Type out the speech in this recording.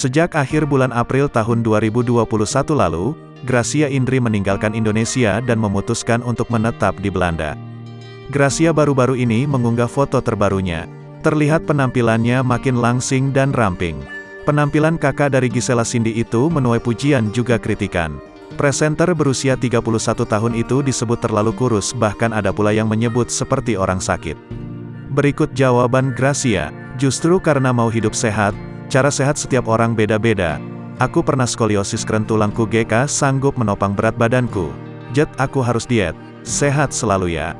Sejak akhir bulan April tahun 2021 lalu, Gracia Indri meninggalkan Indonesia dan memutuskan untuk menetap di Belanda. Gracia baru-baru ini mengunggah foto terbarunya. Terlihat penampilannya makin langsing dan ramping. Penampilan kakak dari Gisela Cindy itu menuai pujian juga kritikan. Presenter berusia 31 tahun itu disebut terlalu kurus, bahkan ada pula yang menyebut seperti orang sakit. Berikut jawaban Gracia, justru karena mau hidup sehat, cara sehat setiap orang beda-beda. Aku pernah skoliosis keren tulangku GK sanggup menopang berat badanku. Aku harus diet. Sehat selalu ya.